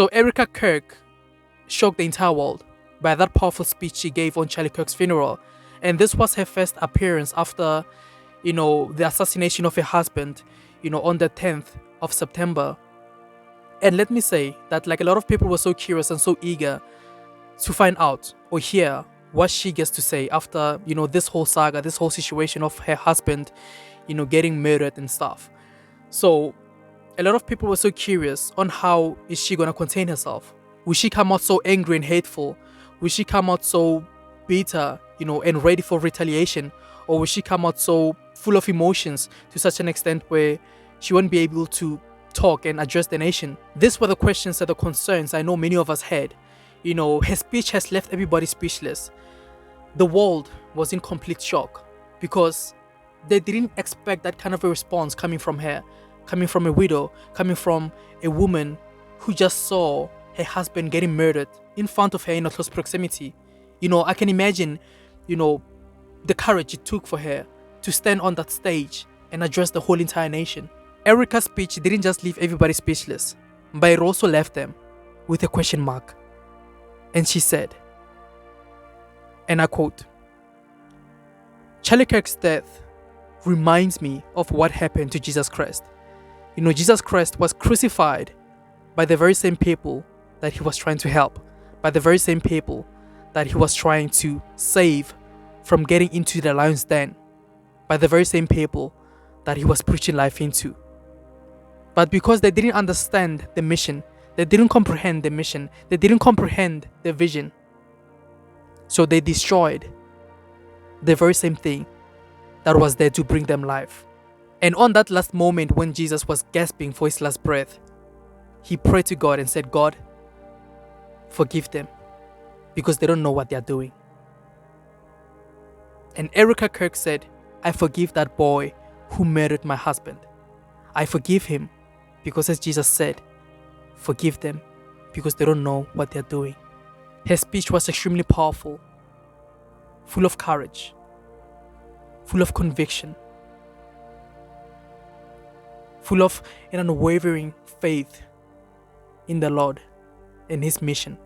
So Erika Kirk shocked the entire world by that powerful speech she gave on Charlie Kirk's funeral. And this was her first appearance after, the assassination of her husband, on the 10th of September. And let me say that like a lot of people were so curious and so eager to find out or hear what she gets to say after, this whole saga, this whole situation of her husband, getting murdered and stuff. So a lot of people were so curious on how is she going to contain herself. Will she come out so angry and hateful? Will she come out so bitter, and ready for retaliation? Or will she come out so full of emotions to such an extent where she won't be able to talk and address the nation? These were the questions and the concerns I know many of us had. Her speech has left everybody speechless. The world was in complete shock because they didn't expect that kind of a response coming from her, coming from a widow, coming from a woman who just saw her husband getting murdered in front of her in a close proximity. I can imagine, the courage it took for her to stand on that stage and address the whole entire nation. Erika's speech didn't just leave everybody speechless, but it also left them with a question mark. And she said, and I quote, "Charlie Kirk's death reminds me of what happened to Jesus Christ. Jesus Christ was crucified by the very same people that he was trying to help, by the very same people that he was trying to save from getting into the lion's den, by the very same people that he was preaching life into. But because they didn't understand the mission, they didn't comprehend the mission, they didn't comprehend the vision, so they destroyed the very same thing that was there to bring them life. And on that last moment when Jesus was gasping for his last breath, he prayed to God and said, God, forgive them because they don't know what they're doing." And Erika Kirk said, "I forgive that boy who murdered my husband. I forgive him because, as Jesus said, forgive them because they don't know what they're doing." Her speech was extremely powerful, full of courage, full of conviction, full of an unwavering faith in the Lord and his mission.